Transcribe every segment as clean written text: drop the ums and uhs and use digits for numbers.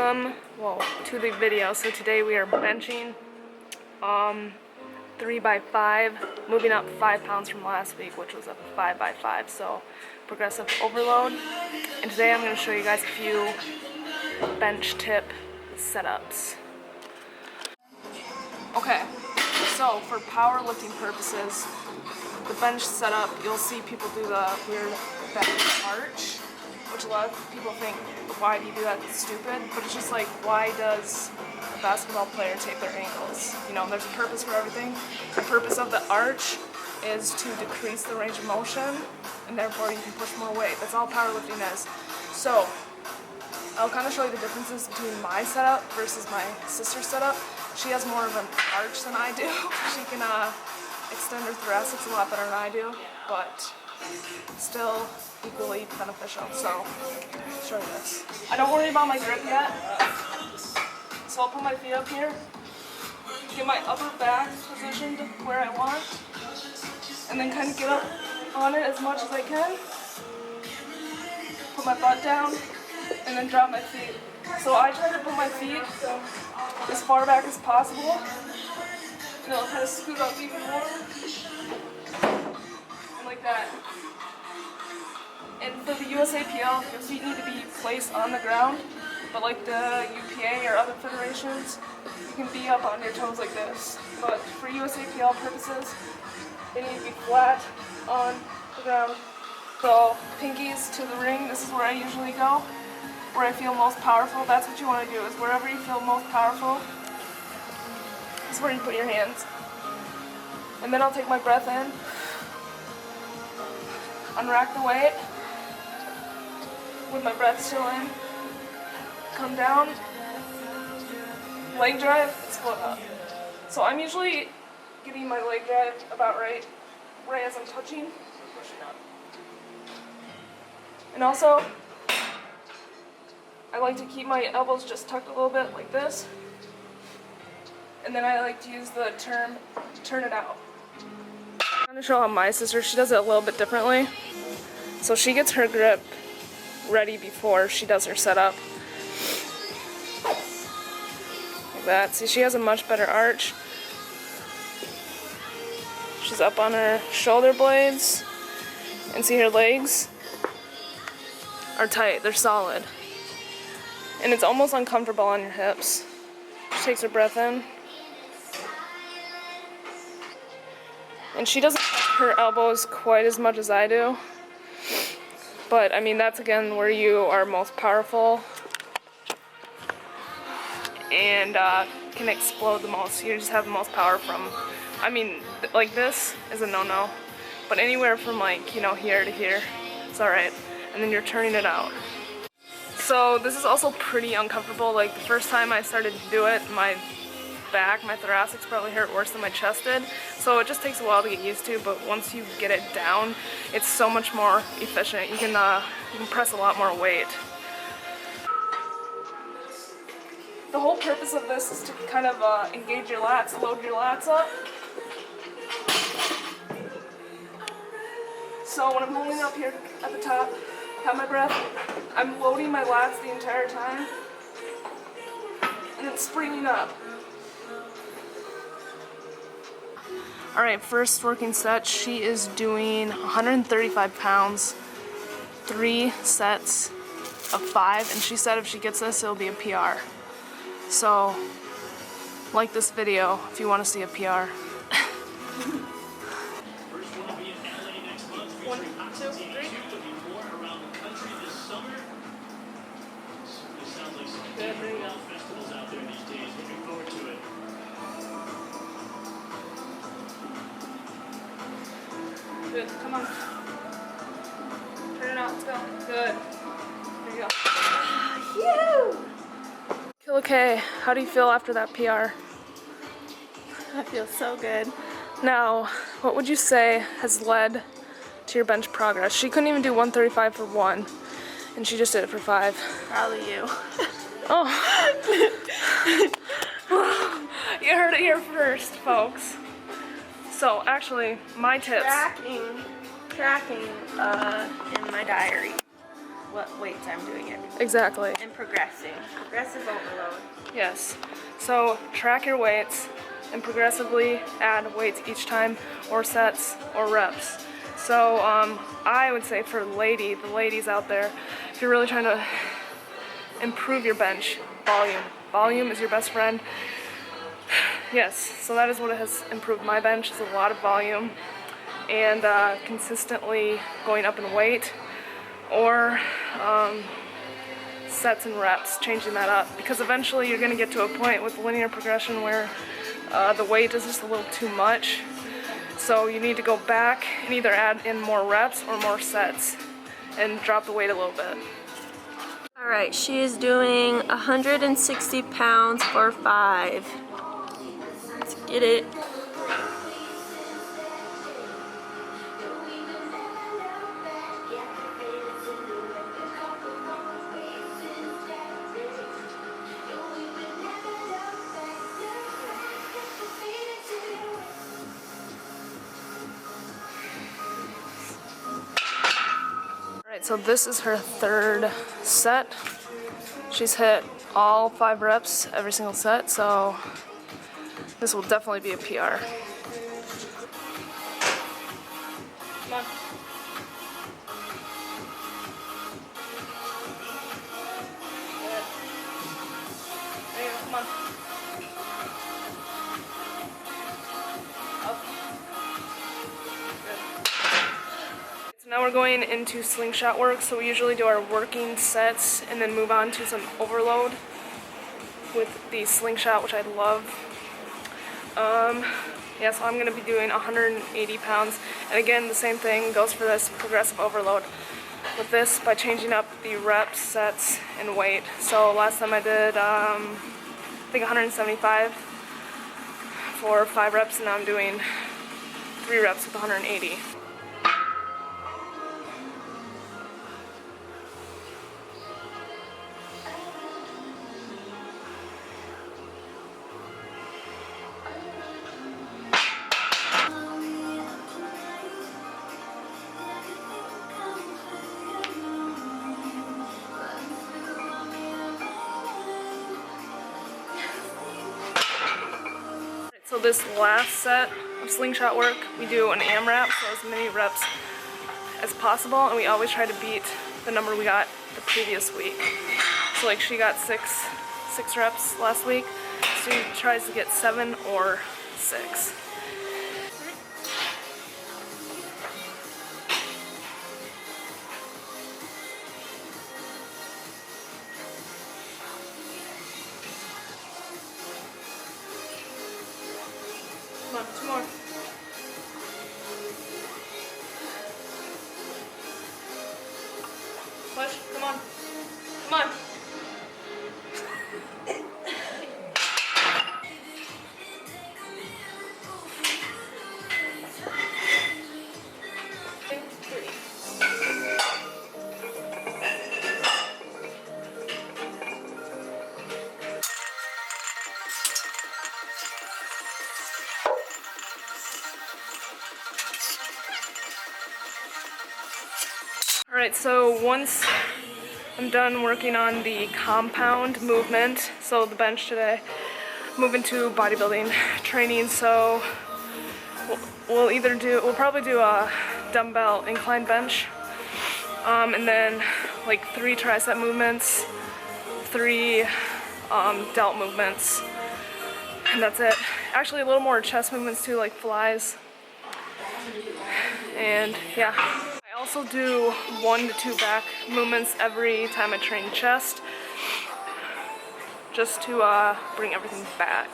to the video. So today we are benching 3x5, moving up 5 pounds from last week, which was a 5x5, so progressive overload. And today I'm going to show you guys a few bench tip setups. Okay, so for powerlifting purposes, the bench setup, you'll see people do the weird bench arch, which a lot of people think, why do you do that? It's stupid. But it's just like, why does a basketball player tape their ankles? You know, there's a purpose for everything. The purpose of the arch is to decrease the range of motion, and therefore you can push more weight. That's all powerlifting is. So, I'll kind of show you the differences between my setup versus my sister's setup. She has more of an arch than I do. She can extend her thoracics a lot better than I do, but still equally beneficial. So, I'll show you this. I don't worry about my grip yet, so I'll put my feet up here, get my upper back positioned where I want, and then kind of get up on it as much as I can. Put my butt down, and then drop my feet. So I try to put my feet as far back as possible, and it'll kind of scoot up even more, and like that. And for the USAPL, your feet need to be placed on the ground, but like the UPA or other federations, you can be up on your toes like this. But for USAPL purposes, they need to be flat on the ground. So pinkies to the ring, this is where I usually go, where I feel most powerful. That's what you want to do, is wherever you feel most powerful, that's where you put your hands. And then I'll take my breath in, unrack the weight, with my breath still in, come down, leg drive, and split up. So I'm usually getting my leg drive about right as I'm touching, pushing up. And also, I like to keep my elbows just tucked a little bit like this, and then I like to use the term turn it out. I'm going to show how my sister, she does it a little bit differently. So she gets her grip ready before she does her setup. Like that. See, she has a much better arch. She's up on her shoulder blades. And see, her legs are tight. They're solid. And it's almost uncomfortable on your hips. She takes her breath in. And she doesn't touch her elbows quite as much as I do. But, I mean, that's, again, where you are most powerful and can explode the most. You just have the most power from, I mean, like this is a no-no. But anywhere from, like, you know, here to here, it's alright. And then you're turning it out. So this is also pretty uncomfortable. Like, the first time I started to do it, my back, my thoracics probably hurt worse than my chest did. So it just takes a while to get used to, but once you get it down, it's so much more efficient. You can press a lot more weight. The whole purpose of this is to kind of engage your lats, load your lats up. So when I'm holding up here at the top, have my breath, I'm loading my lats the entire time, and then springing up. Alright, first working set, she is doing 135 pounds, 3 sets of 5, and she said if she gets this, it'll be a PR. So, like this video if you want to see a PR. 1, 2, 3. Good, there you go. Good, come on. Turn it out, let's go. Good. There you go. Kilo K, how do you feel after that PR? I feel so good. Now, what would you say has led to your bench progress? She couldn't even do 135 for 1, and she just did it for 5. Probably you. Oh. You heard it here first, folks. So, actually, my tips. Tracking in my diary. what weights I'm doing it. Exactly. And progressing. Progressive overload. Yes. So track your weights and progressively add weights each time, or sets, or reps. So I would say for the ladies out there, if you're really trying to improve your bench, volume. Volume is your best friend. Yes, so that is what has improved my bench, is a lot of volume and consistently going up in weight, or sets and reps, changing that up, because eventually you're going to get to a point with linear progression where the weight is just a little too much. So you need to go back and either add in more reps or more sets and drop the weight a little bit. Alright, she is doing 160 pounds for 5. Let's get it. Alright, so this is her third set. She's hit all 5 reps every single set, so this will definitely be a PR. Come on. Good. There you go, come on. Up. Good. So now we're going into slingshot work, so we usually do our working sets and then move on to some overload with the slingshot, which I love. Yeah, so I'm going to be doing 180 pounds, and again, the same thing goes for this progressive overload with this by changing up the reps, sets, and weight. So last time I did, I think 175 for 5 reps, and now I'm doing 3 reps with 180. So this last set of slingshot work, we do an AMRAP, so as many reps as possible, and we always try to beat the number we got the previous week. So like she got six reps last week, so she tries to get 7 or 6. Come on, 2 more. Push, come on. Come on. Alright, so once I'm done working on the compound movement, so the bench today, move into bodybuilding training, so we'll probably do a dumbbell incline bench, and then like 3 tricep movements, 3 delt movements, and that's it. Actually a little more chest movements too, like flies, and yeah. I also do 1 to 2 back movements every time I train chest, just to bring everything back.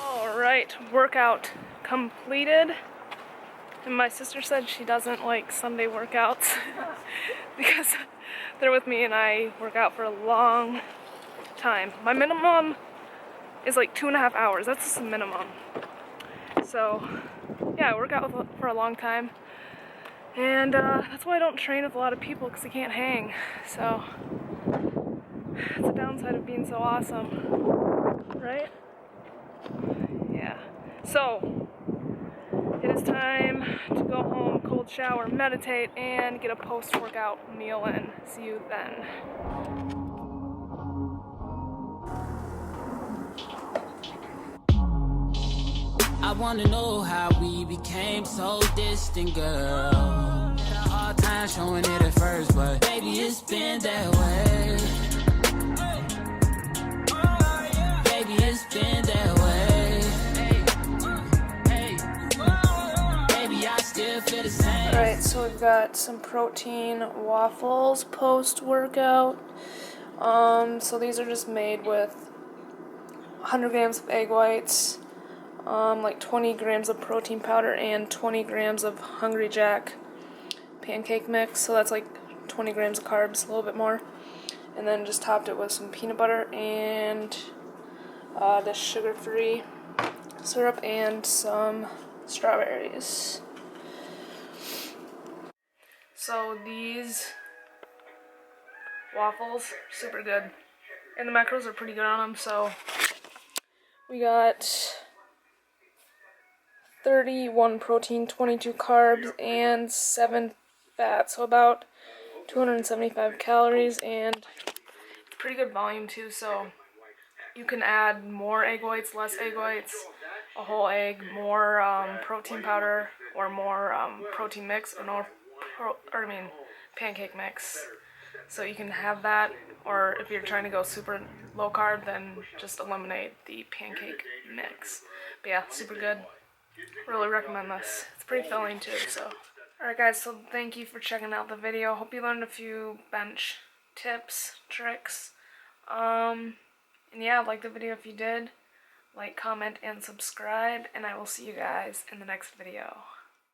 Alright, workout completed. And my sister said she doesn't like Sunday workouts because they're with me and I work out for a long time. My minimum is like 2.5 hours. That's just the minimum. So yeah, I work out for a long time. And that's why I don't train with a lot of people, because I can't hang. So it's a downside of being so awesome, right? Yeah. So it is time to go home, cold shower, meditate, and get a post-workout meal in. See you then. I wanna know how we became so distant, girl. Hard time showing it at first, but baby, it's been that way. Baby, it's been that way. Baby, I still feel the same. Alright, so we've got some protein waffles post-workout. So these are just made with 100 grams of egg whites, like 20 grams of protein powder, and 20 grams of Hungry Jack pancake mix. So that's like 20 grams of carbs, a little bit more. And then just topped it with some peanut butter and this sugar-free syrup and some strawberries. So these waffles, super good. And the macros are pretty good on them, so we got 31 protein, 22 carbs, and 7 fat, so about 275 calories, and it's pretty good volume too, so you can add more egg whites, less egg whites, a whole egg, more protein powder, or more protein mix, or pancake mix. So you can have that, or if you're trying to go super low carb, then just eliminate the pancake mix. But yeah, super good. Really recommend this. It's pretty filling too, so. Alright guys, so thank you for checking out the video. Hope you learned a few bench tips, tricks. And yeah, like the video if you did. Like, comment, and subscribe, and I will see you guys in the next video.